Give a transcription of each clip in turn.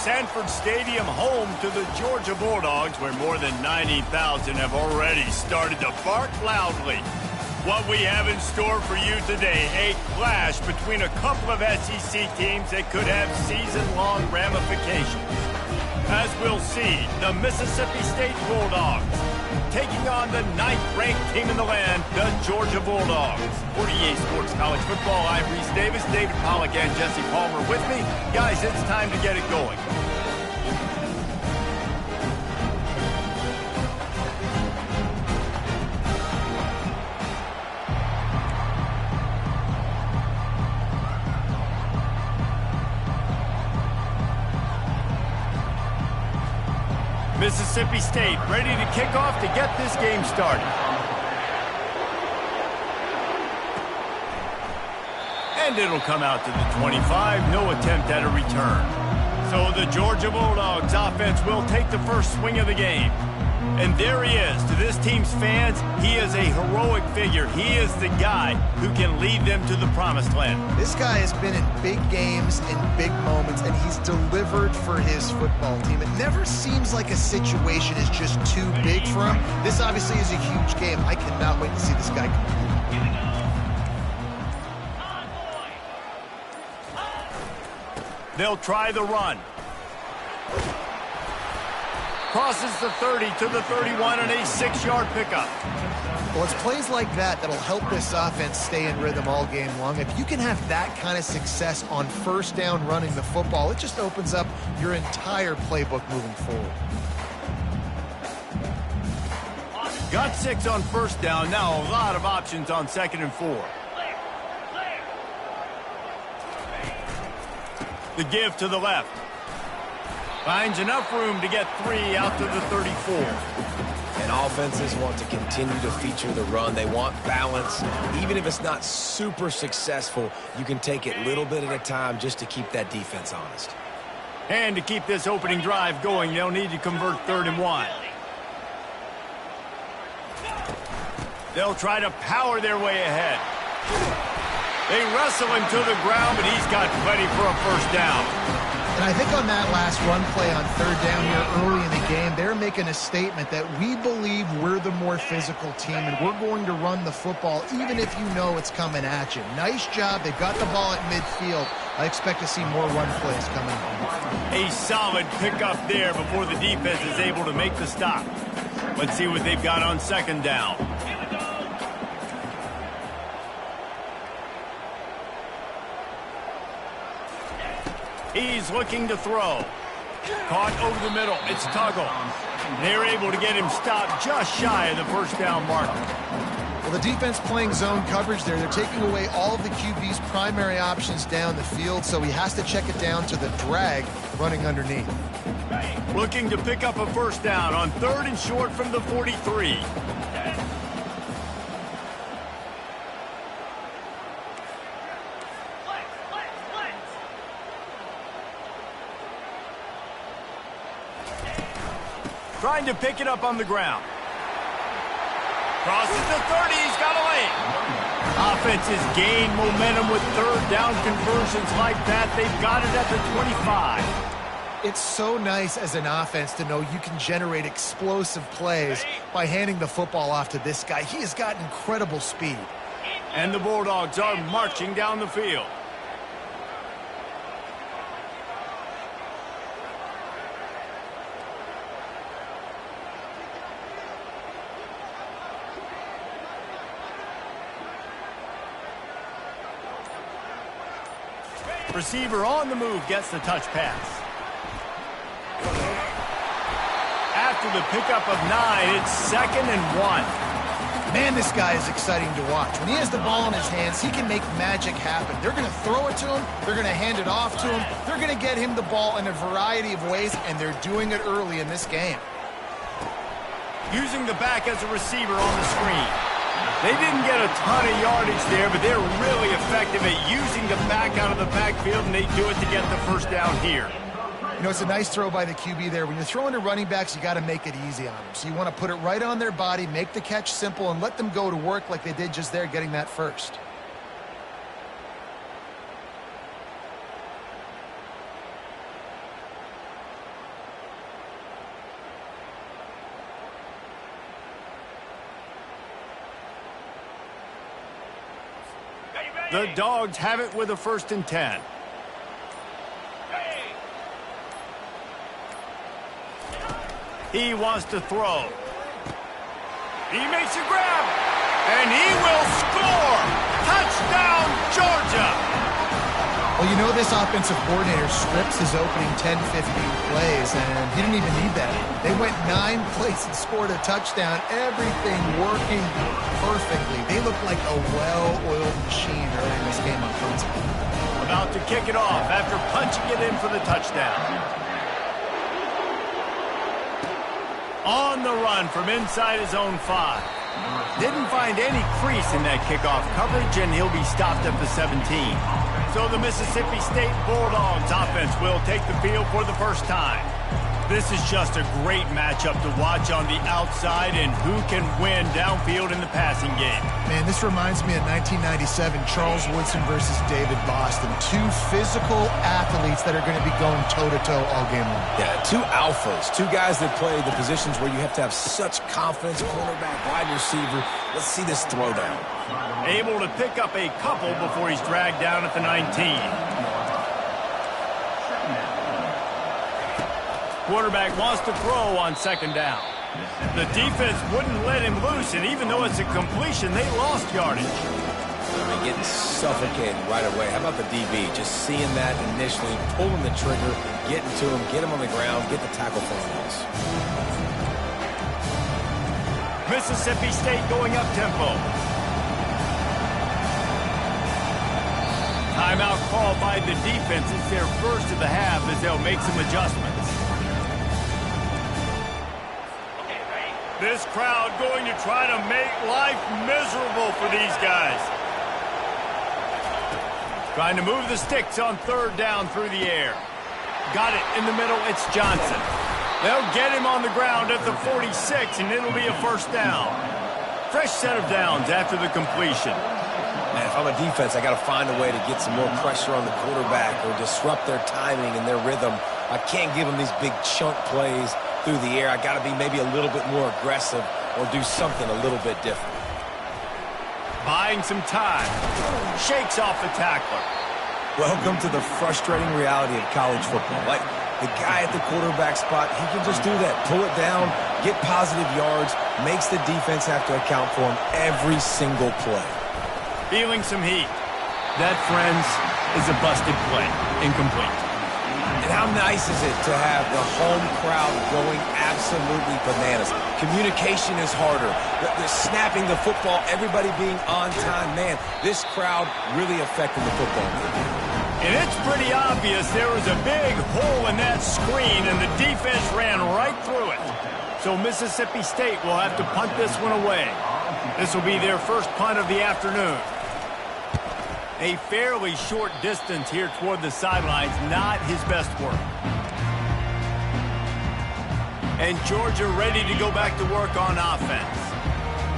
Sanford Stadium, home to the Georgia Bulldogs, where more than 90,000 have already started to bark loudly. What we have in store for you today, a clash between a couple of SEC teams that could have season-long ramifications. As we'll see, the Mississippi State Bulldogs taking on the 9th-ranked team in the land, the Georgia Bulldogs. For EA Sports College Football, I'm Reese Davis, David Pollack, and Jesse Palmer with me. Guys, it's time to get it going. Mississippi State ready to kick off to get this game started. And it'll come out to the 25, no attempt at a return. So the Georgia Bulldogs offense will take the first swing of the game. And there he is. To this team's fans, he is a heroic figure. He is the guy who can lead them to the promised land. This guy has been in big games, in big moments, and he's delivered for his football team. It never seems like a situation is just too big for him. This obviously is a huge game. I cannot wait to see this guy compete. They'll try the run. Crosses the 30 to the 31 and a 6-yard pickup. Well, it's plays like that that'll help this offense stay in rhythm all game long. If you can have that kind of success on first down running the football, it just opens up your entire playbook moving forward. Got 6 on first down. Now a lot of options on 2nd and 4. The give to the left. Finds enough room to get 3 out to the 34. And offenses want to continue to feature the run. They want balance. Even if it's not super successful, you can take it little bit at a time just to keep that defense honest. And to keep this opening drive going, they'll need to convert 3rd and 1. They'll try to power their way ahead. They wrestle him to the ground, but he's got plenty for a first down. And I think on that last run play on 3rd down here early in the game, they're making a statement that we believe we're the more physical team and we're going to run the football even if you know it's coming at you. Nice job. They've got the ball at midfield. I expect to see more run plays coming. A solid pickup there before the defense is able to make the stop. Let's see what they've got on 2nd down. He's looking to throw. Caught over the middle. It's Tuggle. They're able to get him stopped just shy of the first down marker. Well, the defense playing zone coverage there. They're taking away all of the QB's primary options down the field, so he has to check it down to the drag running underneath. Looking to pick up a first down on 3rd and short from the 43. Trying to pick it up on the ground. Crosses the 30. He's got a lane. Offenses gain momentum with 3rd down conversions like that. They've got it at the 25. It's so nice as an offense to know you can generate explosive plays by handing the football off to this guy. He has got incredible speed. And the Bulldogs are marching down the field. Receiver on the move gets the touch pass. After the pickup of 9, it's 2nd and 1. Man, this guy is exciting to watch. When he has the ball in his hands, he can make magic happen. They're going to throw it to him. They're going to hand it off to him. They're going to get him the ball in a variety of ways, and they're doing it early in this game. Using the back as a receiver on the screen. They didn't get a ton of yardage there, but they're really effective at using the back out of the backfield, and they do it to get the first down here. You know, it's a nice throw by the QB there. When you're throwing to running backs, you got to make it easy on them. So you want to put it right on their body, make the catch simple, and let them go to work like they did just there, getting that first. The Dogs have it with a 1st and 10. He wants to throw. He makes a grab, and he will score! Touchdown, Georgia! Well, you know this offensive coordinator scripts his opening 10, 15 plays, and he didn't even need that. They went 9 plays and scored a touchdown, everything working perfectly. They look like a well-oiled machine early in this game offensively. About to kick it off after punching it in for the touchdown. On the run from inside his own 5. Didn't find any crease in that kickoff coverage, and he'll be stopped at the 17. So the Mississippi State Bulldogs offense will take the field for the first time. This is just a great matchup to watch on the outside, and who can win downfield in the passing game. Man, this reminds me of 1997 Charles Woodson versus David Boston. 2 physical athletes that are going to be going toe-to-toe all game long. Yeah, 2 alphas, 2 guys that play the positions where you have to have such confidence, cornerback, wide receiver. Let's see this throwdown. Able to pick up a couple before he's dragged down at the 19. Quarterback wants to throw on 2nd down. The defense wouldn't let him loose, and even though it's a completion, they lost yardage. Getting suffocated right away. How about the DB? Just seeing that initially, pulling the trigger, getting to him, get him on the ground, get the tackle for a loss. Mississippi State going up tempo. Timeout called by the defense. It's their first of the half as they'll make some adjustments. This crowd going to try to make life miserable for these guys. Trying to move the sticks on 3rd down through the air. Got it in the middle. It's Johnson. They'll get him on the ground at the 46, and it'll be a 1st down. Fresh set of downs after the completion. Man, if I'm a defense, I got to find a way to get some more pressure on the quarterback or disrupt their timing and their rhythm. I can't give them these big chunk plays through the air. I got to be maybe a little bit more aggressive or do something a little bit different. Buying some time. Shakes off the tackler. Welcome to the frustrating reality of college football. Like, the guy at the quarterback spot, he can just do that. Pull it down, get positive yards, makes the defense have to account for him every single play. Feeling some heat. That, friends, is a busted play. Incomplete. And how nice is it to have the home crowd going absolutely bananas? Communication is harder. The snapping the football, everybody being on time. Man, this crowd really affecting the football game. And it's pretty obvious there was a big hole in that screen, and the defense ran right through it. So Mississippi State will have to punt this one away. This will be their first punt of the afternoon. A fairly short distance here toward the sidelines, not his best work. And Georgia ready to go back to work on offense.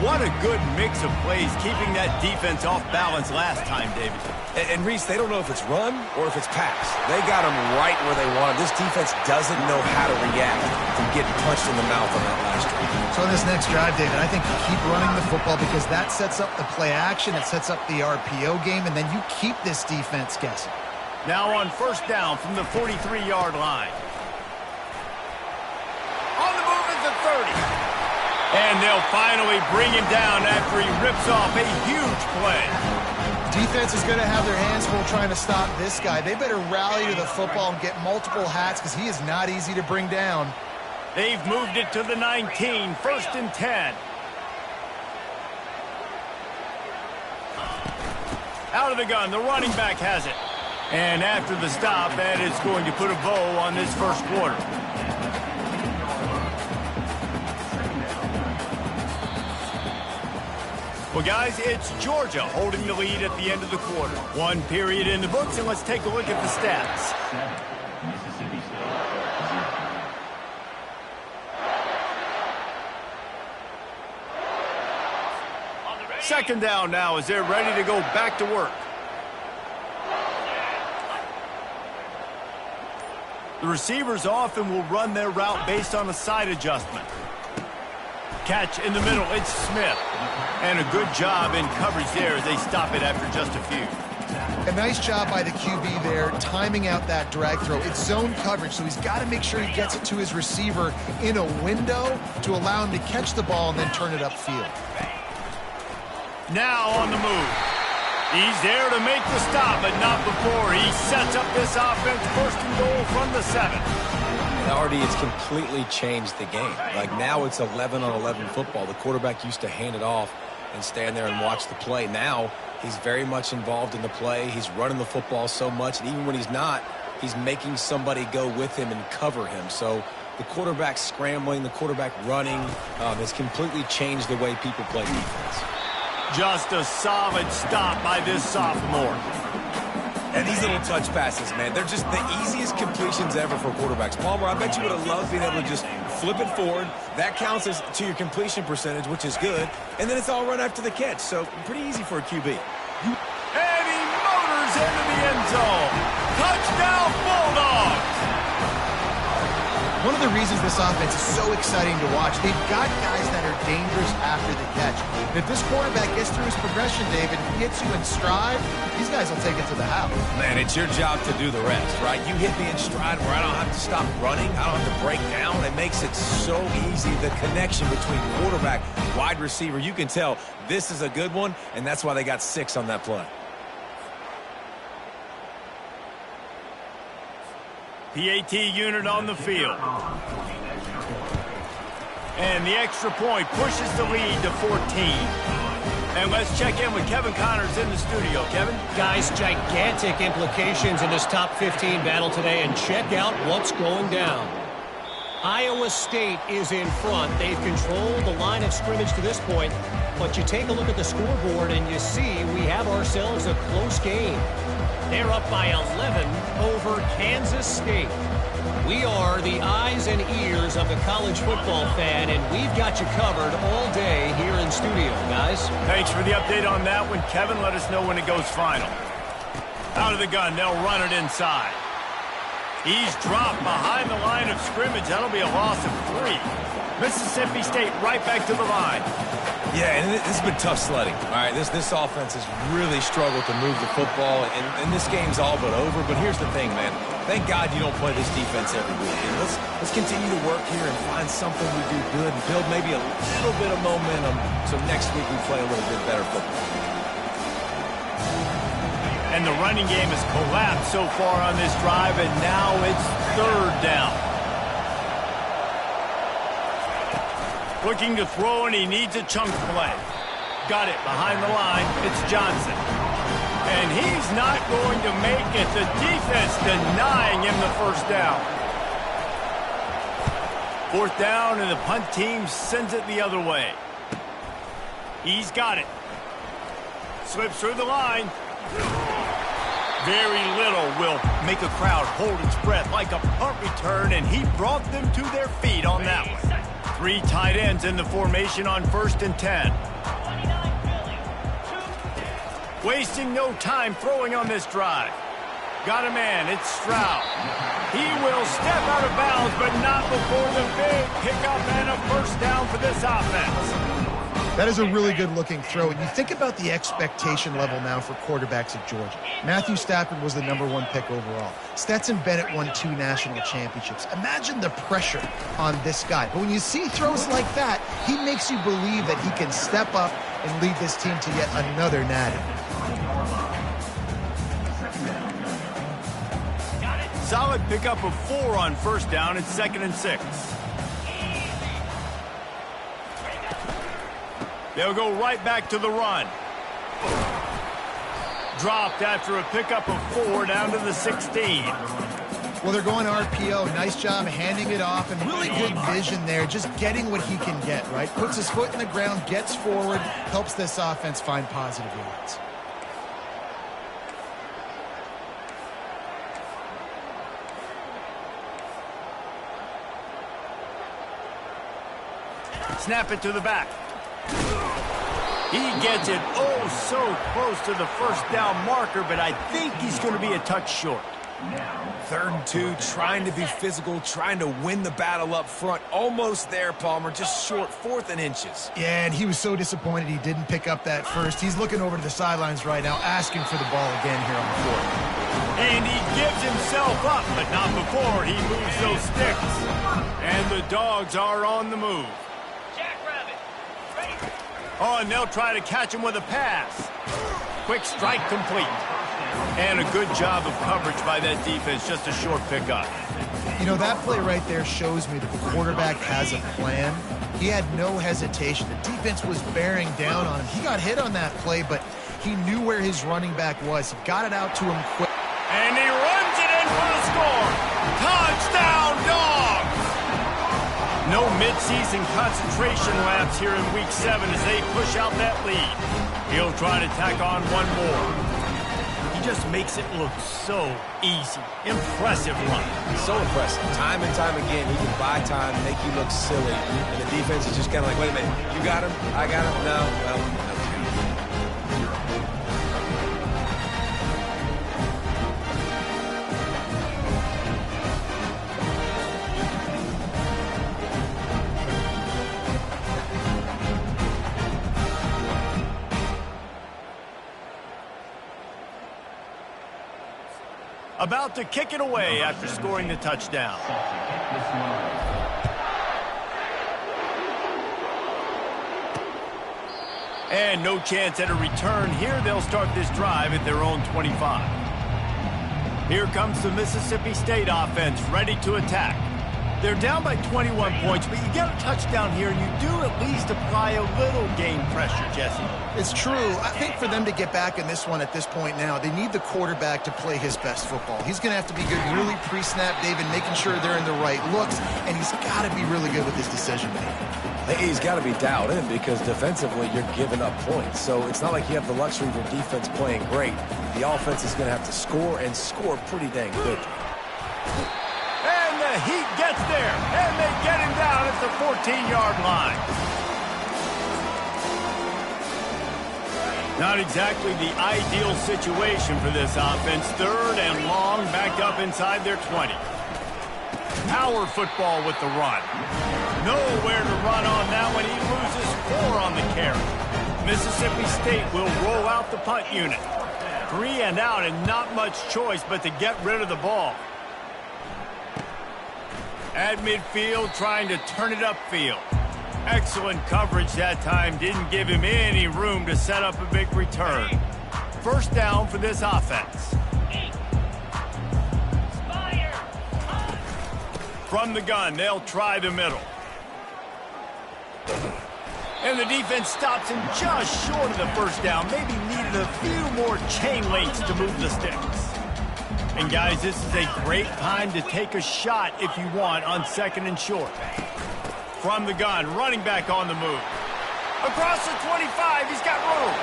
What a good mix of plays, keeping that defense off balance last time, David. And Reese, they don't know if it's run or if it's pass. They got them right where they want them. This defense doesn't know how to react from getting punched in the mouth on that last drive. So in this next drive, David, I think you keep running the football because that sets up the play action, it sets up the RPO game, and then you keep this defense guessing. Now on 1st down from the 43-yard line. On the move at the 30. And they'll finally bring him down after he rips off a huge play. Defense is going to have their hands full trying to stop this guy. They better rally to the football and get multiple hats because he is not easy to bring down. They've moved it to the 19, 1st and 10. Out of the gun, the running back has it. And after the stop, that is going to put a bow on this first quarter. Well, guys, it's Georgia holding the lead at the end of the quarter. 1 period in the books, and let's take a look at the stats. Second down now as they're ready to go back to work. The receivers often will run their route based on a side adjustment. Catch in the middle, it's Smith. And a good job in coverage there as they stop it after just a few. A nice job by the QB there, timing out that drag throw. It's zone coverage, so he's got to make sure he gets it to his receiver in a window to allow him to catch the ball and then turn it upfield. Now on the move. He's there to make the stop, but not before he sets up this offense first and goal from the 7. Already it's completely changed the game. Like now it's 11-on-11 football. The quarterback used to hand it off and stand there and watch the play. Now he's very much involved in the play. He's running the football so much, and even when he's not, he's making somebody go with him and cover him. So the quarterback scrambling, the quarterback running has completely changed the way people play defense. Just a solid stop by this sophomore. And these little touch passes, man, they're just the easiest completions ever for quarterbacks. Palmer, I bet you would have loved being able to just flip it forward. That counts as to your completion percentage, which is good. And then it's all run after the catch, so pretty easy for a QB. And he motors into the end zone. Touchdown, Bulldogs! One of the reasons this offense is so exciting to watch, they've got guys that are dangerous after the catch. And if this quarterback gets through his progression, David, he hits you in stride, these guys will take it to the house. Man, it's your job to do the rest, right? You hit me in stride where I don't have to stop running. I don't have to break down. It makes it so easy. The connection between quarterback, wide receiver, you can tell this is a good one, and that's why they got 6 on that play. PAT unit on the field. And the extra point pushes the lead to 14. And let's check in with Kevin Connors in the studio. Kevin? Guys, gigantic implications in this top 15 battle today, and check out what's going down. Iowa State is in front. They've controlled the line of scrimmage to this point, but you take a look at the scoreboard and you see we have ourselves a close game. They're up by 11 over Kansas State. We are the eyes and ears of the college football fan, and we've got you covered all day here in studio, guys. Thanks for the update on that one, Kevin. Let us know when it goes final. Out of the gun, they'll run it inside. He's dropped behind the line of scrimmage. That'll be a loss of 3. Mississippi State right back to the line. Yeah, and this has been tough sledding. All right, this offense has really struggled to move the football, and this game's all but over. But here's the thing, man. Thank God you don't play this defense every week. And let's continue to work here and find something we do good and build maybe a little bit of momentum so next week we play a little bit better football. And the running game has collapsed so far on this drive, and now it's 3rd down. Looking to throw, and he needs a chunk play. Got it behind the line. It's Johnson. And he's not going to make it. The defense denying him the first down. 4th down, and the punt team sends it the other way. He's got it. Slips through the line. Very little will make a crowd hold its breath like a punt return, and he brought them to their feet on that one. 3 tight ends in the formation on 1st and 10. Wasting no time throwing on this drive. Got a man, it's Stroud. He will step out of bounds, but not before the big pickup and a first down for this offense. That is a really good-looking throw. And you think about the expectation level now for quarterbacks at Georgia. Matthew Stafford was the #1 pick overall. Stetson Bennett won 2 national championships. Imagine the pressure on this guy. But when you see throws like that, he makes you believe that he can step up and lead this team to yet another natty. Solid pickup of 4 on 1st down. It's 2nd and 6. They'll go right back to the run. Dropped after a pickup of 4 down to the 16. Well, they're going RPO. Nice job handing it off, and really good vision there, just getting what he can get, right? Puts his foot in the ground, gets forward, helps this offense find positive yards. Snap it to the back. He gets it oh so close to the first down marker, but I think he's going to be a touch short. 3rd and 2, trying to be physical, trying to win the battle up front. Almost there, Palmer, just short, 4th and inches. Yeah, and he was so disappointed he didn't pick up that first. He's looking over to the sidelines right now, asking for the ball again here on the 4th. And he gives himself up, but not before he moves those sticks. And the Dogs are on the move. Oh, and they'll try to catch him with a pass. Quick strike complete. And a good job of coverage by that defense, just a short pickup. You know, that play right there shows me that the quarterback has a plan. He had no hesitation. The defense was bearing down on him. He got hit on that play, but he knew where his running back was. He got it out to him quick. And he runs it in for the score. Touchdown, Dawgs! No midseason concentration laps here in Week 7 as they push out that lead. He'll try to tack on one more. He just makes it look so easy. Impressive run. So impressive. Time and time again, he can buy time, make you look silly. And the defense is just kind of like, wait a minute, you got him? I got him? No. Well, okay. About to kick it away after scoring the touchdown. And no chance at a return here. They'll start this drive at their own 25. Here comes the Mississippi State offense ready to attack. They're down by 21 points, but you get a touchdown here, and you do at least apply a little game pressure, Jesse. It's true. I think for them to get back in this one at this point now, they need the quarterback to play his best football. He's going to have to be good really pre-snap, David, making sure they're in the right looks, and he's got to be really good with his decision-making. He's got to be dialed in because defensively you're giving up points. So it's not like you have the luxury of your defense playing great. The offense is going to have to score and score pretty dang good. And the Heat gets there, and they get him down at the 14-yard line. Not exactly the ideal situation for this offense. 3rd and long, backed up inside their 20. Power football with the run. Nowhere to run on that one. He loses 4 on the carry. Mississippi State will roll out the punt unit. 3 and out, and not much choice but to get rid of the ball. At midfield, trying to turn it upfield. Excellent coverage that time. Didn't give him any room to set up a big return. 1st down for this offense. From the gun, they'll try the middle. And the defense stops him just short of the 1st down. Maybe needed a few more chain links to move the sticks. And guys, this is a great time to take a shot if you want on 2nd and short. From the gun, running back on the move. Across the 25, he's got room.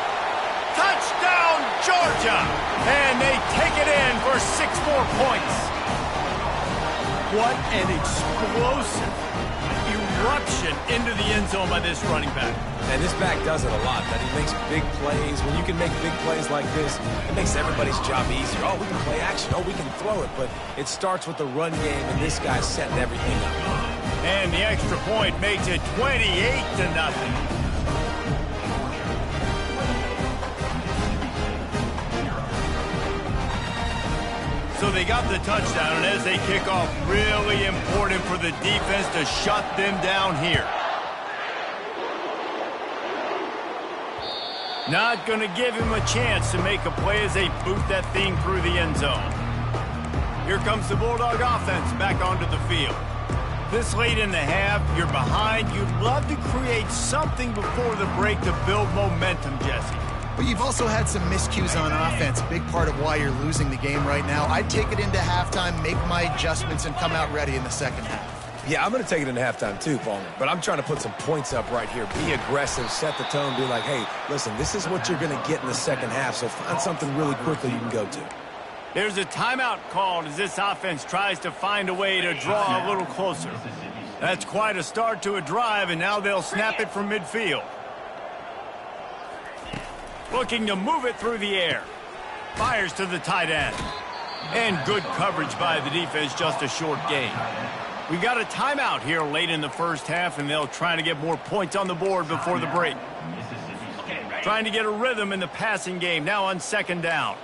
Touchdown, Georgia! And they take it in for 6 more points. What an explosive eruption into the end zone by this running back. And this back does it a lot, that he makes big plays. When you can make big plays like this, it makes everybody's job easier. Oh, we can play action. Oh, we can throw it. But it starts with the run game, and this guy's setting everything up. And the extra point makes it 28-0. So they got the touchdown, and as they kick off, really important for the defense to shut them down here. Not going to give him a chance to make a play as they boot that thing through the end zone. Here comes the Bulldog offense back onto the field. This late in the half, you're behind. You'd love to create something before the break to build momentum, Jesse. But you've also had some miscues on offense, a big part of why you're losing the game right now. I'd take it into halftime, make my adjustments, and come out ready in the 2nd half. Yeah, I'm going to take it into halftime too, Palmer. But I'm trying to put some points up right here. Be aggressive, set the tone, be like, hey, listen, this is what you're going to get in the 2nd half, so find something really quickly you can go to. There's a timeout called as this offense tries to find a way to draw a little closer. That's quite a start to a drive, and now they'll snap it from midfield. Looking to move it through the air. Fires to the tight end. And good coverage by the defense, just a short gain. We got a timeout here late in the first half, and they'll try to get more points on the board before the break. Trying to get a rhythm in the passing game, now on second down.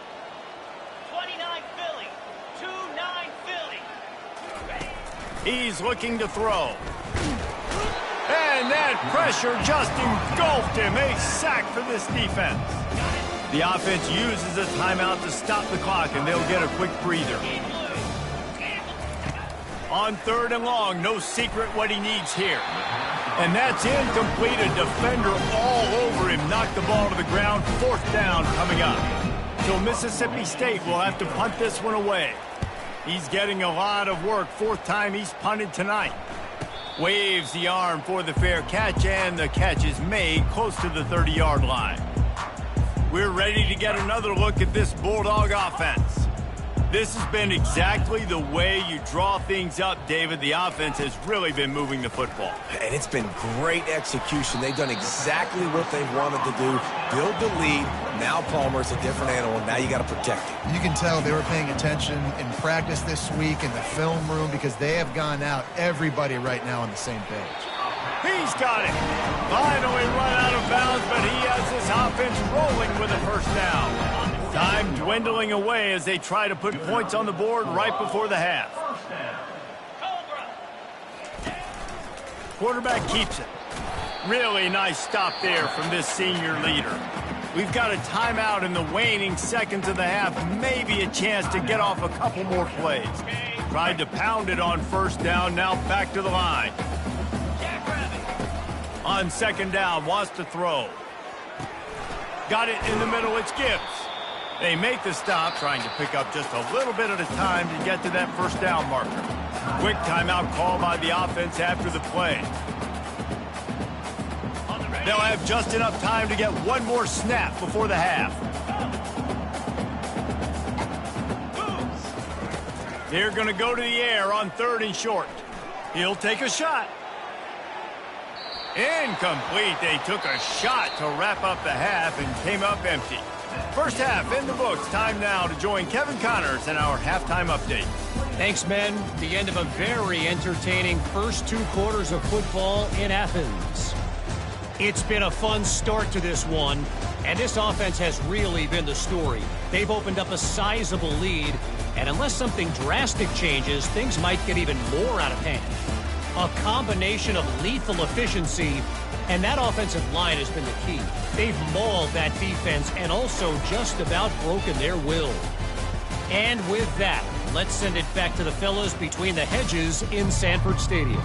29 Philly, 2-9 Philly. He's looking to throw. And that pressure just engulfed him. A sack for this defense. The offense uses a timeout to stop the clock, and they'll get a quick breather. On third and long, no secret what he needs here. And that's incomplete. A defender all over him. Knocked the ball to the ground. Fourth down coming up. So Mississippi State will have to punt this one away. He's getting a lot of work. Fourth time he's punted tonight. Waves the arm for the fair catch, and the catch is made close to the 30-yard line. We're ready to get another look at this Bulldog offense. This has been exactly the way you draw things up, David. The offense has really been moving the football. And it's been great execution. They've done exactly what they've wanted to do. Build the lead. Now Palmer's a different animal. Now you got to protect him. You can tell they were paying attention in practice this week in the film room because they have gone out, everybody right now on the same page. He's got it. Finally run out of bounds, but he has this offense rolling with a first down. Time dwindling away as they try to put points on the board right before the half. Quarterback keeps it. Really nice stop there from this senior leader. We've got a timeout in the waning seconds of the half. Maybe a chance to get off a couple more plays. Tried to pound it on first down, now back to the line. On second down, wants to throw. Got it in the middle, it's Gibbs. They make the stop, trying to pick up just a little bit at a time to get to that first down marker. Quick timeout call by the offense after the play. They'll have just enough time to get one more snap before the half. They're going to go to the air on third and short. He'll take a shot. Incomplete. They took a shot to wrap up the half and came up empty. First half in the books. Time now to join Kevin Connors in our halftime update. Thanks, men. The end of a very entertaining first two quarters of football in Athens. It's been a fun start to this one, and this offense has really been the story. They've opened up a sizable lead, and unless something drastic changes, things might get even more out of hand. A combination of lethal efficiency, and that offensive line has been the key. They've mauled that defense and also just about broken their will. And with that, let's send it back to the fellas between the hedges in Sanford Stadium.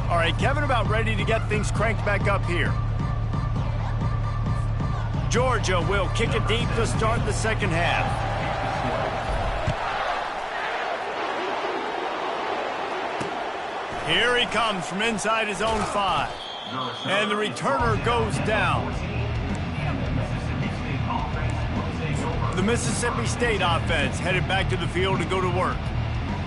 All right, Kevin, about ready to get things cranked back up here. Georgia will kick it deep to start the second half. Here he comes from inside his own 5. And the returner goes down. The Mississippi State offense headed back to the field to go to work.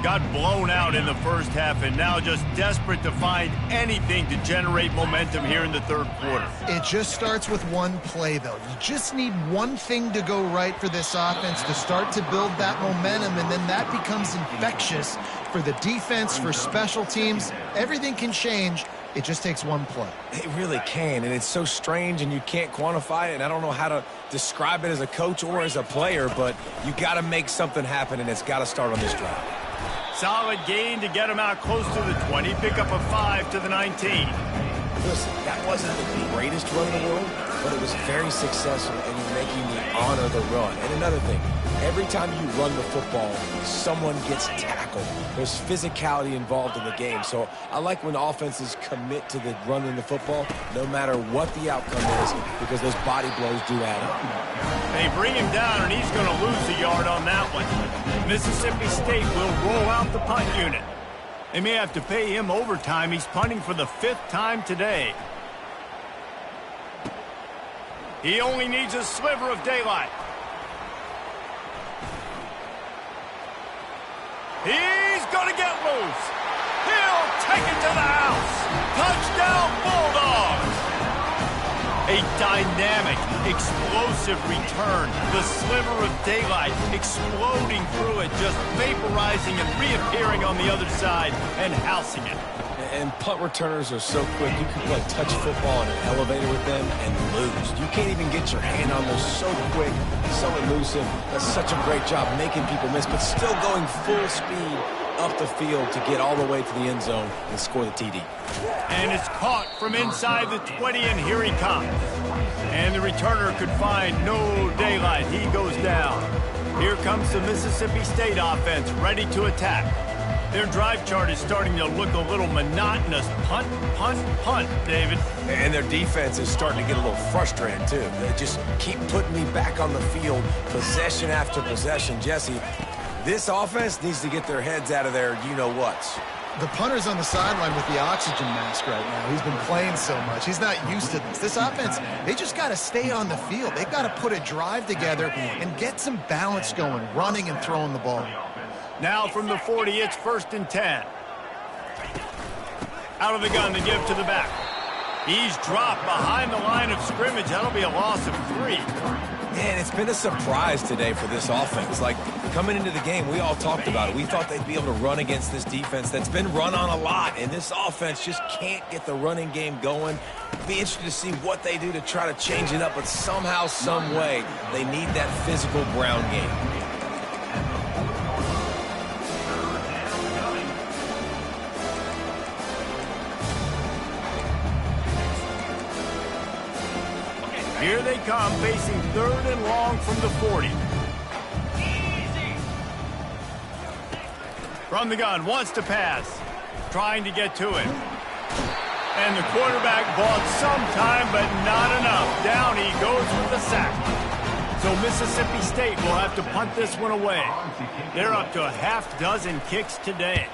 Got blown out in the first half and now just desperate to find anything to generate momentum here in the third quarter. It just starts with one play, though. You just need one thing to go right for this offense to start to build that momentum, and then that becomes infectious for the defense, for special teams. Everything can change. It just takes one play. It really can, and it's so strange, and you can't quantify it, and I don't know how to describe it as a coach or as a player, but you got to make something happen, and it's got to start on this drive. Solid gain to get him out close to the 20. Pick up a 5 to the 19. Listen, that wasn't the greatest run in the world, but it was very successful, and you're making me honor the run. And another thing, every time you run the football, someone gets tackled. There's physicality involved in the game. So I like when offenses commit to the running the football, no matter what the outcome is, because those body blows do add up. They bring him down, and he's going to lose a yard on that one. Mississippi State will roll out the punt unit. They may have to pay him overtime. He's punting for the 5th time today. He only needs a sliver of daylight. He's going to get loose. He'll take it to the house. Touchdown, Bulldogs. A dynamic, explosive return. The sliver of daylight exploding through it, just vaporizing and reappearing on the other side and housing it. And punt returners are so quick. You can play touch football in an elevator with them and lose. You can't even get your hand on them. So quick, so elusive. That's such a great job making people miss, but still going full speed up the field to get all the way to the end zone and score the TD. And it's caught from inside the 20, and here he comes. And the returner could find no daylight. He goes down. Here comes the Mississippi State offense, ready to attack. Their drive chart is starting to look a little monotonous. Punt, punt, punt, David. And their defense is starting to get a little frustrated, too. They just keep putting me back on the field, possession after possession. Jesse, this offense needs to get their heads out of their you-know-whats. The punter's on the sideline with the oxygen mask right now. He's been playing so much. He's not used to this. This offense, they just got to stay on the field. They've got to put a drive together and get some balance going, running and throwing the ball. Now from the 40, it's 1st and 10. Out of the gun, they give to the back. He's dropped behind the line of scrimmage. That'll be a loss of 3. Man, it's been a surprise today for this offense. Like, coming into the game, we all talked about it. We thought they'd be able to run against this defense that's been run on a lot, and this offense just can't get the running game going. Be interested to see what they do to try to change it up, but somehow, some way, they need that physical ground game. Here they come, facing 3rd and long from the 40. From the gun, wants to pass. Trying to get to it. And the quarterback bought some time, but not enough. Down he goes with the sack. So Mississippi State will have to punt this one away. They're up to a half-dozen kicks today.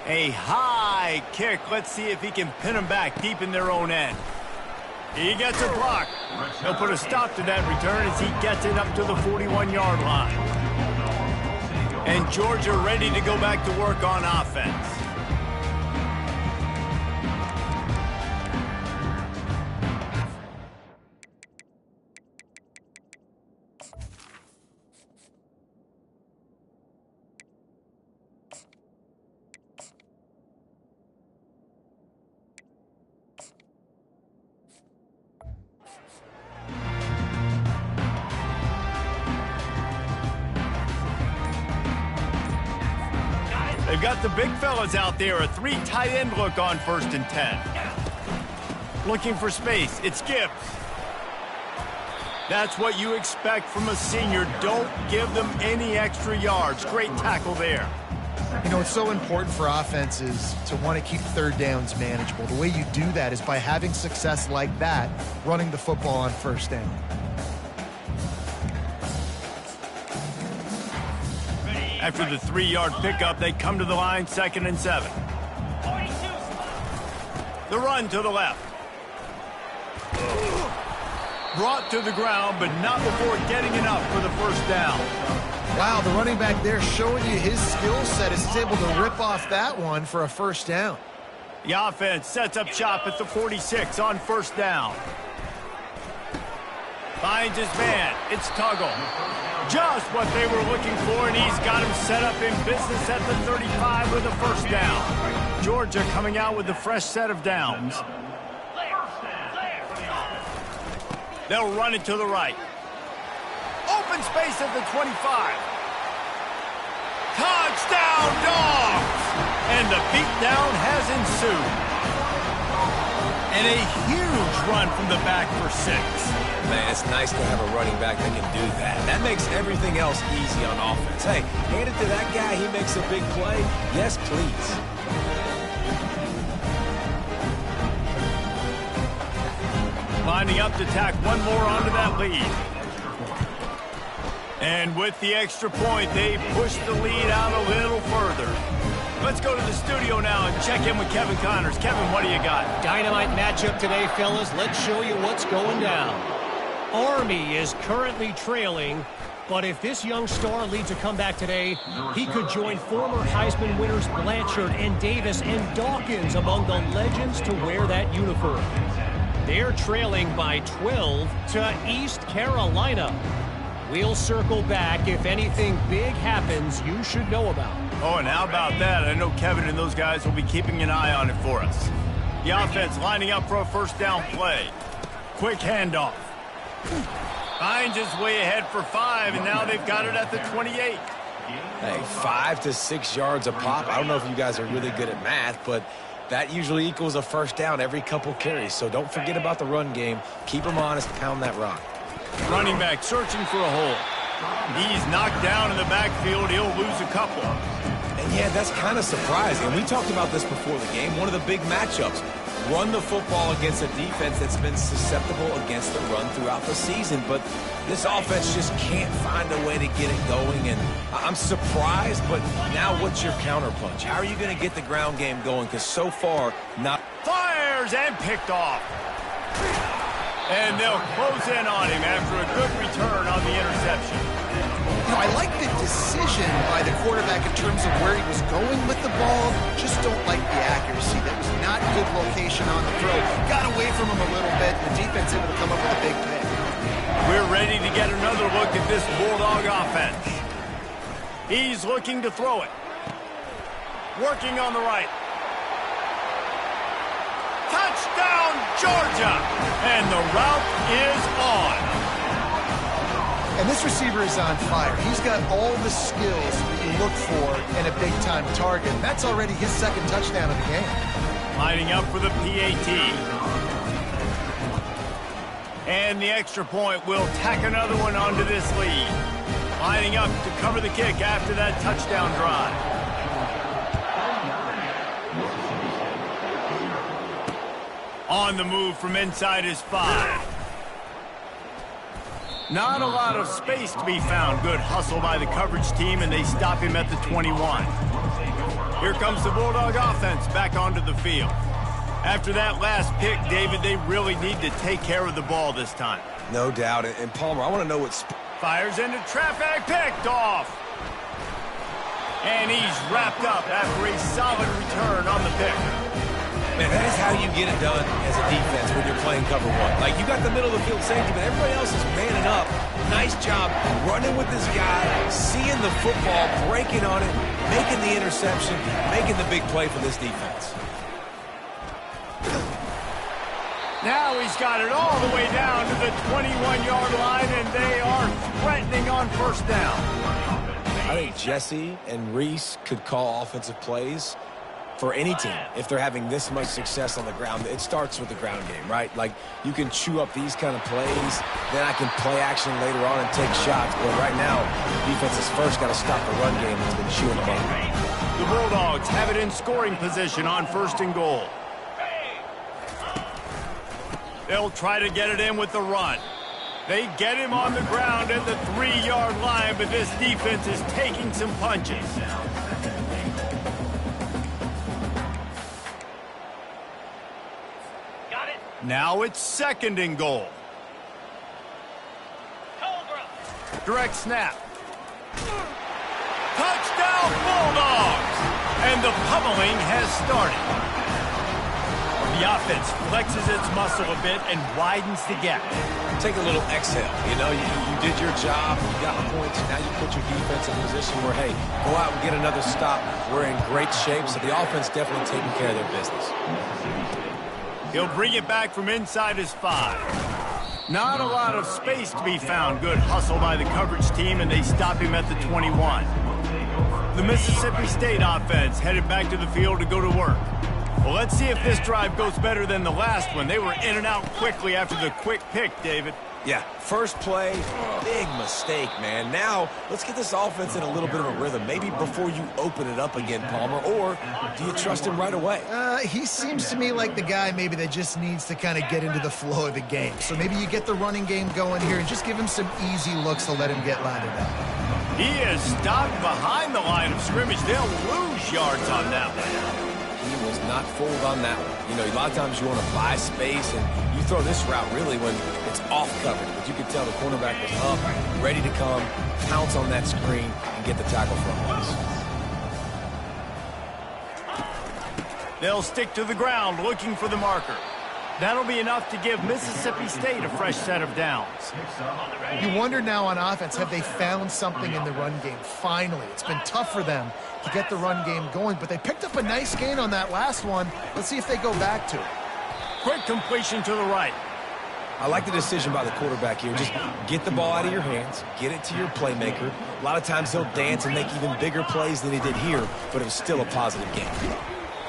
A high kick. Let's see if he can pin them back deep in their own end. He gets a block. He'll put a stop to that return as he gets it up to the 41-yard line. And Georgia ready to go back to work on offense. They've got the big fellas out there, a 3 tight end look on 1st and 10. Looking for space, it's Gibbs. That's what you expect from a senior. Don't give them any extra yards. Great tackle there. You know, it's so important for offenses to want to keep 3rd downs manageable. The way you do that is by having success like that, running the football on 1st down. After the 3-yard pickup, they come to the line, 2nd and 7. The run to the left. Brought to the ground, but not before getting enough for the 1st down. Wow, the running back there showing you his skill set is able to rip off that one for a 1st down. The offense sets up shop at the 46 on 1st down. Finds his man. It's Tuggle. Just what they were looking for, and he's got him set up in business at the 35 with a 1st down. Georgia coming out with a fresh set of downs. They'll run it to the right. Open space at the 25. Touchdown, Dawgs! And the beatdown has ensued. And a huge run from the back for 6. Man, it's nice to have a running back that can do that. That makes everything else easy on offense. Hey, hand it to that guy, he makes a big play. Yes, please. Lining up to tack one more onto that lead. And with the extra point, they push the lead out a little further. Let's go to the studio now and check in with Kevin Connors. Kevin, what do you got? Dynamite matchup today, fellas. Let's show you what's going down. Army is currently trailing, but if this young star leads a comeback today, he could join former Heisman winners Blanchard and Davis and Dawkins among the legends to wear that uniform. They're trailing by 12 to East Carolina. We'll circle back. If anything big happens, you should know about. Oh, and how about that? I know Kevin and those guys will be keeping an eye on it for us. The offense lining up for a first down play. Quick handoff. Finds his way ahead for 5, and now they've got it at the 28. Hey, 5 to 6 yards a pop. I don't know if you guys are really good at math, but that usually equals a first down every couple carries. So don't forget about the run game. Keep them honest. Pound that rock. Running back searching for a hole. He's knocked down in the backfield. He'll lose a couple. And yeah, that's kind of surprising. We talked about this before the game. One of the big matchups. Run the football against a defense that's been susceptible against the run throughout the season. But this offense just can't find a way to get it going. And I'm surprised, but now what's your counterpunch? How are you going to get the ground game going? Because so far, not... Fires and picked off. And they'll close in on him after a good return on the interception. You know, I like the decision by the quarterback in terms of where he was going with the ball. Just don't like the accuracy. That was not good location on the throw. Got away from him a little bit. The defense able to come up with a big pick. We're ready to get another look at this Bulldog offense. He's looking to throw it. Working on the right. Touchdown, Georgia! And the route is on. And this receiver is on fire. He's got all the skills that you look for in a big-time target. That's already his second touchdown of the game. Lining up for the PAT. And the extra point will tack another one onto this lead. Lining up to cover the kick after that touchdown drive. On the move from inside his 5. Not a lot of space to be found. Good hustle by the coverage team, and they stop him at the 21. Here comes the Bulldog offense back onto the field. After that last pick, David, they really need to take care of the ball this time. No doubt. And Palmer, I want to know what's... Fires into traffic, picked off. And he's wrapped up after a solid return on the pick. Man, that is how you get it done as a defense when you're playing cover 1. Like, you got the middle of the field safety, but everybody else is manning up. Nice job running with this guy, seeing the football, breaking on it, making the interception, making the big play for this defense. Now he's got it all the way down to the 21-yard line, and they are threatening on first down. I think Jesse and Reese could call offensive plays for any team if they're having this much success on the ground. It starts with the ground game, right? Like, you can chew up these kind of plays, then I can play action later on and take shots. But right now, defense has first got to stop the run game that's been chewing them up. The Bulldogs have it in scoring position on first and goal. They'll try to get it in with the run. They get him on the ground at the 3-yard line, but this defense is taking some punches. Now it's second and goal. Cobra. Direct snap. Touchdown Bulldogs! And the pummeling has started. The offense flexes its muscle a bit and widens the gap. Take a little exhale. You know, you did your job. You got points. Now you put your defense in a position where, hey, go out and get another stop. We're in great shape, so the offense definitely taking care of their business. He'll bring it back from inside his 5. Not a lot of space to be found. Good hustle by the coverage team, and they stop him at the 21. The Mississippi State offense headed back to the field to go to work. Well, let's see if this drive goes better than the last one. They were in and out quickly after the quick pick, David. Yeah, first play, big mistake, man. Now, let's get this offense in a little bit of a rhythm. Maybe before you open it up again, Palmer, or do you trust him right away? He seems to me like the guy maybe that just needs to kind of get into the flow of the game. So maybe you get the running game going here and just give him some easy looks to let him get lathered up. He is stopped behind the line of scrimmage. They'll lose yards on that one. He was not fooled on that one. You know, a lot of times you want to buy space, and you throw this route really when it's off coverage. But you could tell the cornerback was up, ready to come, pounce on that screen, and get the tackle for a loss. They'll stick to the ground looking for the marker. That'll be enough to give Mississippi State a fresh set of downs. You wonder now on offense, have they found something in the run game? Finally, it's been tough for them to get the run game going, but they picked up a nice gain on that last one. Let's see if they go back to it. Quick completion to the right. I like the decision by the quarterback here. Just get the ball out of your hands, get it to your playmaker. A lot of times he'll dance and make even bigger plays than he did here, but it was still a positive game.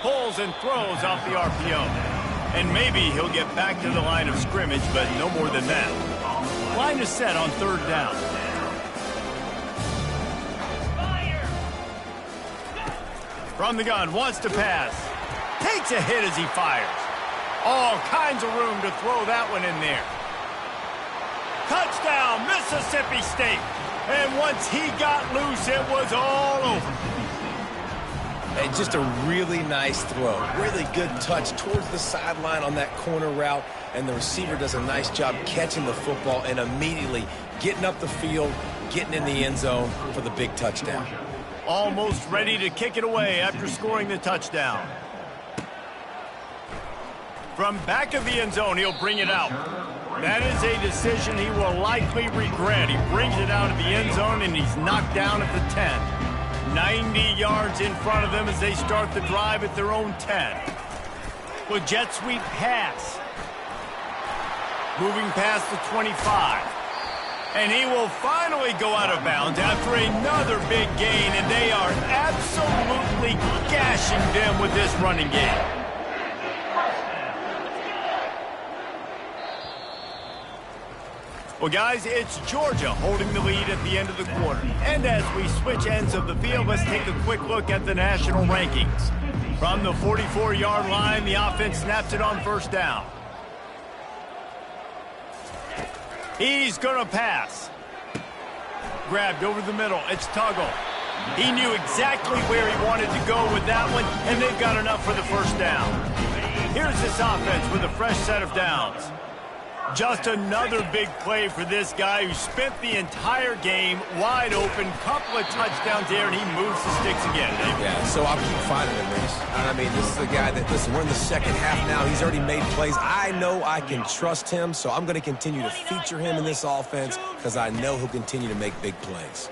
Pulls and throws off the RPO. And maybe he'll get back to the line of scrimmage, but no more than that. Line is set on third down. From the gun, wants to pass. Takes a hit as he fires. All kinds of room to throw that one in there. Touchdown, Mississippi State. And once he got loose, it was all over. And just a really nice throw. Really good touch towards the sideline on that corner route. And the receiver does a nice job catching the football and immediately getting up the field, getting in the end zone for the big touchdown. Almost ready to kick it away after scoring the touchdown. From back of the end zone, he'll bring it out. That is a decision he will likely regret. He brings it out of the end zone, and he's knocked down at the 10. 90 yards in front of them as they start the drive at their own 10. With jet sweep pass. Moving past the 25. And he will finally go out of bounds after another big gain, and they are absolutely gashing them with this running game. Well, guys, it's Georgia holding the lead at the end of the quarter. And as we switch ends of the field, let's take a quick look at the national rankings. From the 44-yard line, the offense snaps it on first down. He's going to pass. Grabbed over the middle. It's Tuggle. He knew exactly where he wanted to go with that one, and they've got enough for the first down. Here's this offense with a fresh set of downs. Just another big play for this guy who spent the entire game wide open. Couple of touchdowns there, and he moves the sticks again. Yeah, so I'll keep finding him, Reese. I mean, this is the guy that, listen, we're in the second half now. He's already made plays. I know I can trust him, so I'm going to continue to feature him in this offense because I know he'll continue to make big plays.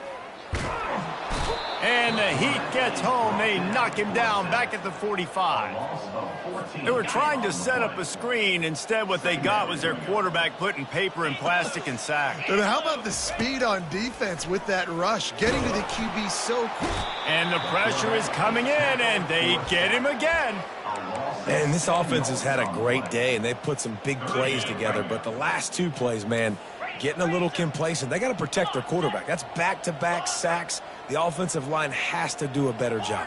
And the Heat gets home. They knock him down back at the 45. They were trying to set up a screen. Instead, what they got was their quarterback putting paper and plastic and sack. And how about the speed on defense with that rush? Getting to the QB so quick. And the pressure is coming in, and they get him again. And this offense has had a great day, and they've put some big plays together. But the last two plays, man, getting a little complacent. They got to protect their quarterback. That's back-to-back sacks. The offensive line has to do a better job.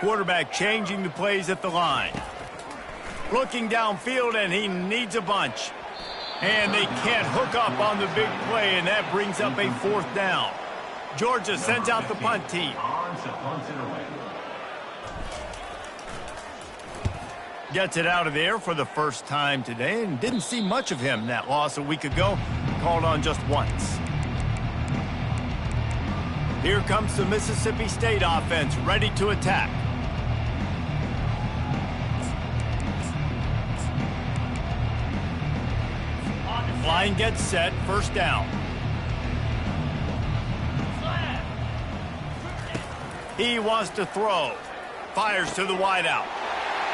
Quarterback changing the plays at the line. Looking downfield, and he needs a bunch. And they can't hook up on the big play, and that brings up a fourth down. Georgia sends out the punt team. Gets it out of there for the first time today, and didn't see much of him. That loss a week ago, called on just once. Here comes the Mississippi State offense, ready to attack. Line gets set, first down. He wants to throw. Fires to the wideout.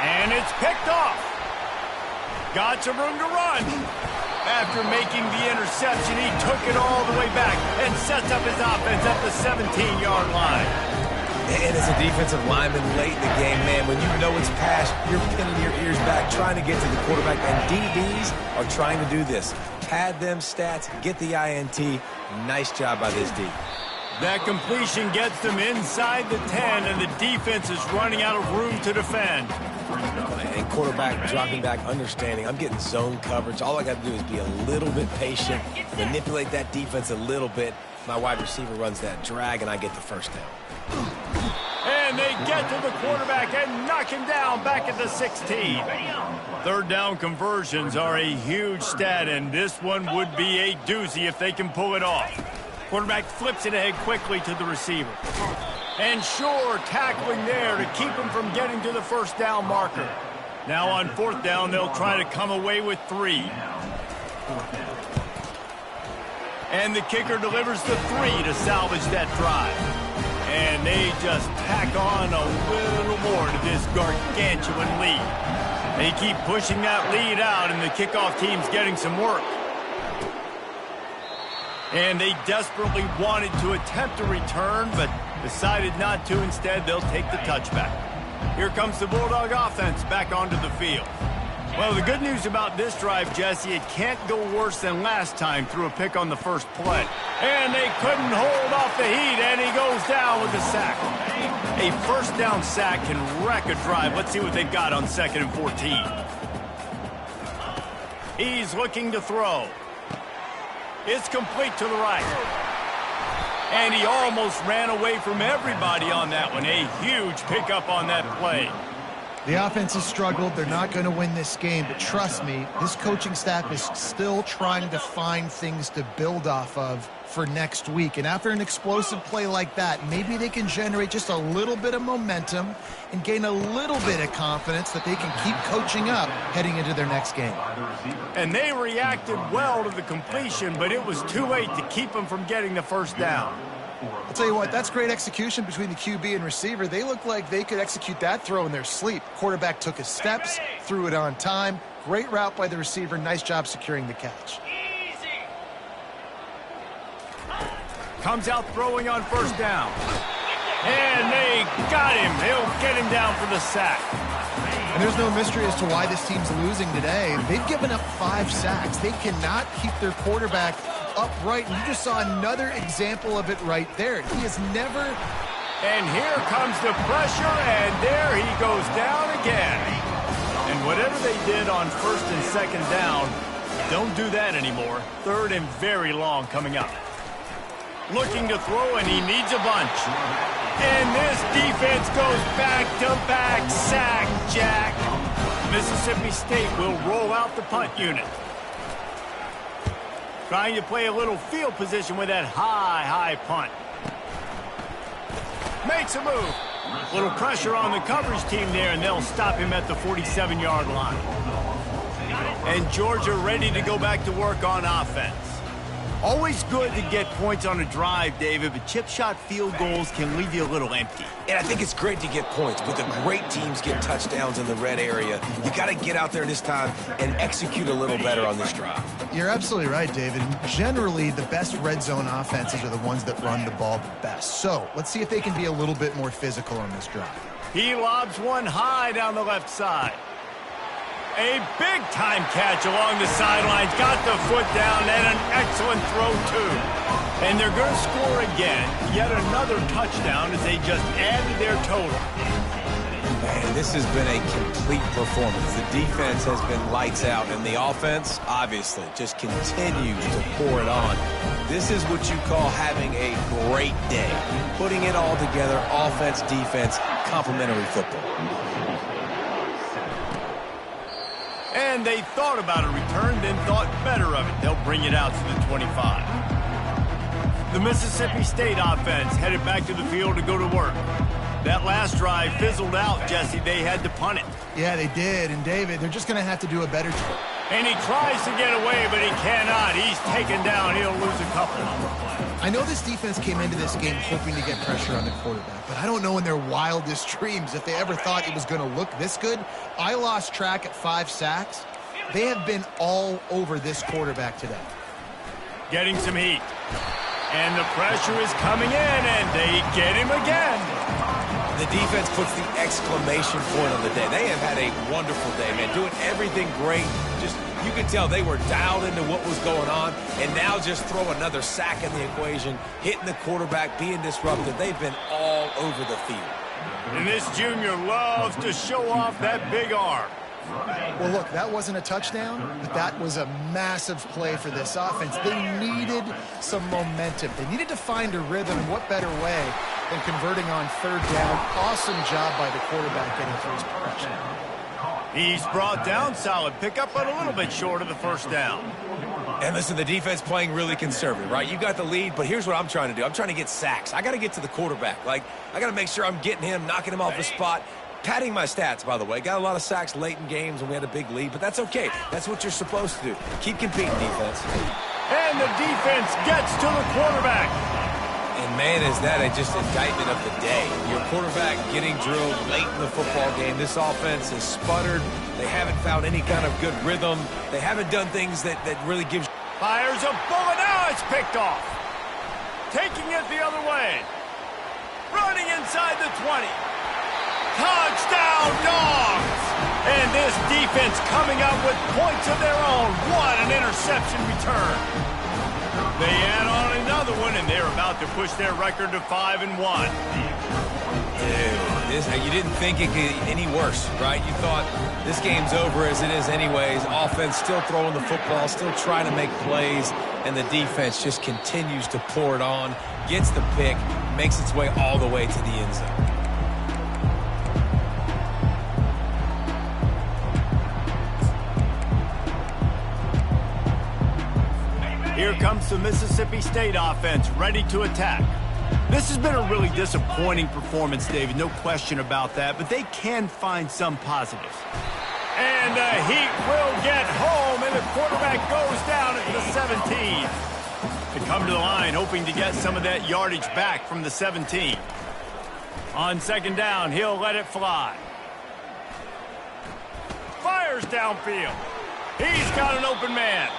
And it's picked off. Got some room to run. After making the interception, he took it all the way back and sets up his offense at the 17-yard line. And as a defensive lineman late in the game, man, when you know it's past, you're pinning your ears back, trying to get to the quarterback. And DBs are trying to do this. Pad them stats, get the INT. Nice job by this D. That completion gets them inside the 10, and the defense is running out of room to defend. And quarterback dropping back, understanding I'm getting zone coverage. All I got to do is be a little bit patient, manipulate that defense a little bit. My wide receiver runs that drag, and I get the first down. And they get to the quarterback and knock him down back at the 16. Third down conversions are a huge stat, and this one would be a doozy if they can pull it off. Quarterback flips it ahead quickly to the receiver. And sure, tackling there to keep him from getting to the first down marker. Now on fourth down, they'll try to come away with 3. And the kicker delivers the 3 to salvage that drive. And they just tack on a little more to this gargantuan lead. They keep pushing that lead out, and the kickoff team's getting some work. And they desperately wanted to attempt a return, but decided not to. Instead, they'll take the touchback. Here comes the Bulldog offense back onto the field. Well, the good news about this drive, Jesse, it can't go worse than last time through a pick on the first play. And they couldn't hold off the heat, and he goes down with a sack. A first down sack can wreck a drive. Let's see what they've got on 2nd and 14. He's looking to throw. It's complete to the right. And he almost ran away from everybody on that one. A huge pickup on that play. The offense has struggled. They're not going to win this game, but trust me, this coaching staff is still trying to find things to build off of for next week. And after an explosive play like that, maybe they can generate just a little bit of momentum and gain a little bit of confidence that they can keep coaching up heading into their next game. And they reacted well to the completion, but it was too late to keep them from getting the first down. I'll tell you what, that's great execution between the QB and receiver. They look like they could execute that throw in their sleep. Quarterback took his steps, threw it on time. Great route by the receiver. Nice job securing the catch. Comes out throwing on first down. And they got him. They'll get him down for the sack. And there's no mystery as to why this team's losing today. They've given up 5 sacks. They cannot keep their quarterback upright. And you just saw another example of it right there. He has never... And here comes the pressure, and there he goes down again. And whatever they did on first and second down, don't do that anymore. Third and very long coming up. Looking to throw, and he needs a bunch. And this defense goes back-to-back sack, Jack. Mississippi State will roll out the punt unit. Trying to play a little field position with that high punt. Makes a move. Little pressure on the coverage team there, and they'll stop him at the 47-yard line. And Georgia ready to go back to work on offense. Always good to get points on a drive, David, but chip shot field goals can leave you a little empty. And I think it's great to get points, but the great teams get touchdowns in the red area. You got to get out there this time and execute a little better on this drive. You're absolutely right, David. Generally, the best red zone offenses are the ones that run the ball the best. So let's see if they can be a little bit more physical on this drive. He lobs one high down the left side. A big-time catch along the sidelines. Got the foot down and an excellent throw, too. And they're going to score again. Yet another touchdown as they just added their total. Man, this has been a complete performance. The defense has been lights out, and the offense, obviously, just continues to pour it on. This is what you call having a great day. Putting it all together, offense, defense, complementary football. And they thought about a return, then thought better of it. They'll bring it out to the 25. The Mississippi State offense headed back to the field to go to work. That last drive fizzled out, Jesse. They had to punt it. Yeah, they did. And, David, they're just going to have to do a better job. And he tries to get away, but he cannot. He's taken down. He'll lose a couple. I know this defense came into this game hoping to get pressure on the quarterback, but I don't know in their wildest dreams if they ever thought it was going to look this good. I lost track at 5 sacks. They have been all over this quarterback today. Getting some heat. And the pressure is coming in, and they get him again. The defense puts the exclamation point on the day. They have had a wonderful day, man. Doing everything great. Just, you could tell they were dialed into what was going on, and now just throw another sack in the equation, hitting the quarterback, being disruptive. They've been all over the field. And this junior loves to show off that big arm. Well, look, that wasn't a touchdown, but that was a massive play for this offense. They needed some momentum. They needed to find a rhythm, and what better way than converting on third down. Awesome job by the quarterback getting through his progression. He's brought down, solid pickup, but a little bit short of the first down. And listen, the defense playing really conservative, right? You got the lead, but here's what I'm trying to do. I'm trying to get sacks. I got to get to the quarterback. Like, I got to make sure I'm getting him, knocking him off the spot. Padding my stats, by the way. Got a lot of sacks late in games when we had a big lead, but that's okay. That's what you're supposed to do. Keep competing, defense. And the defense gets to the quarterback. And, man, is that just indictment of the day. Your quarterback getting drilled late in the football game. This offense has sputtered. They haven't found any kind of good rhythm. They haven't done things that really gives. Fires a bullet. Now it's picked off. Taking it the other way. Running inside the 20. Touchdown, Dawgs! And this defense coming up with points of their own. What an interception return. They add on another one, and they're about to push their record to 5-1. Dude, you didn't think it could get any worse, right? You thought this game's over as it is anyways. Offense still throwing the football, still trying to make plays, and the defense just continues to pour it on, gets the pick, makes its way all the way to the end zone. Here comes the Mississippi State offense, ready to attack. This has been a really disappointing performance, David, no question about that, but they can find some positives. And the Heat will get home, and the quarterback goes down at the 17. They come to the line, hoping to get some of that yardage back from the 17. On second down, he'll let it fly. Fires downfield. He's got an open man.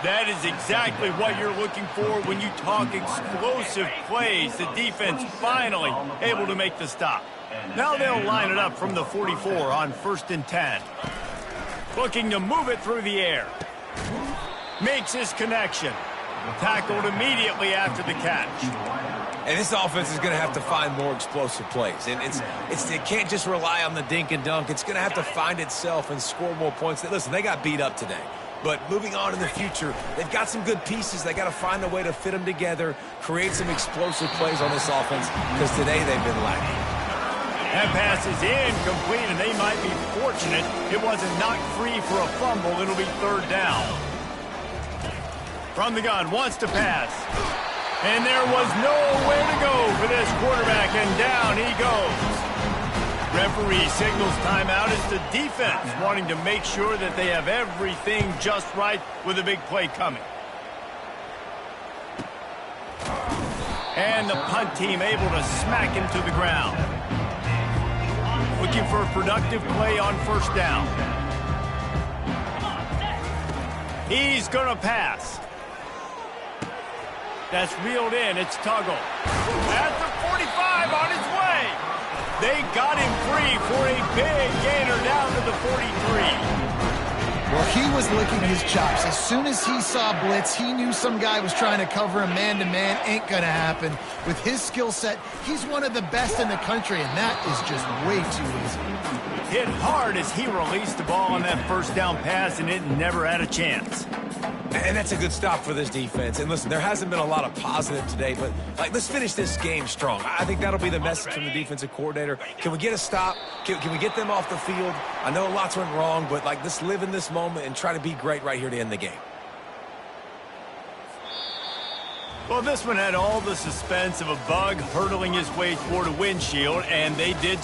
That is exactly what you're looking for when you talk explosive plays. The defense finally able to make the stop. Now they'll line it up from the 44 on 1st and 10. Looking to move it through the air. Makes his connection. Tackled immediately after the catch. And this offense is going to have to find more explosive plays. And it can't just rely on the dink and dunk. It's going to have to find itself and score more points. Listen, they got beat up today. But moving on in the future, they've got some good pieces. They got to find a way to fit them together, create some explosive plays on this offense, because today they've been lacking. That pass is incomplete, and they might be fortunate it wasn't knocked free for a fumble. It'll be 3rd down. From the gun, wants to pass. And there was nowhere to go for this quarterback, and down he goes. Referee signals timeout as the defense wanting to make sure that they have everything just right with a big play coming. And the punt team able to smack him to the ground. Looking for a productive play on 1st down. He's going to pass. That's reeled in. It's Tuggle. At the 45 on his way. They got him free for a big gainer down to the 43. Well, he was licking his chops. As soon as he saw blitz, he knew some guy was trying to cover him man-to-man. Ain't going to happen. With his skill set, he's one of the best in the country, and that is just way too easy. Hit hard as he released the ball on that 1st down pass, and it never had a chance. And that's a good stop for this defense. And listen, there hasn't been a lot of positive today, but let's finish this game strong. I think that'll be the message from the defensive coordinator. Can we get a stop? Can we get them off the field? I know lots went wrong, but let's live in this moment and try to be great right here to end the game. Well, this one had all the suspense of a bug hurtling his way toward a windshield, and they did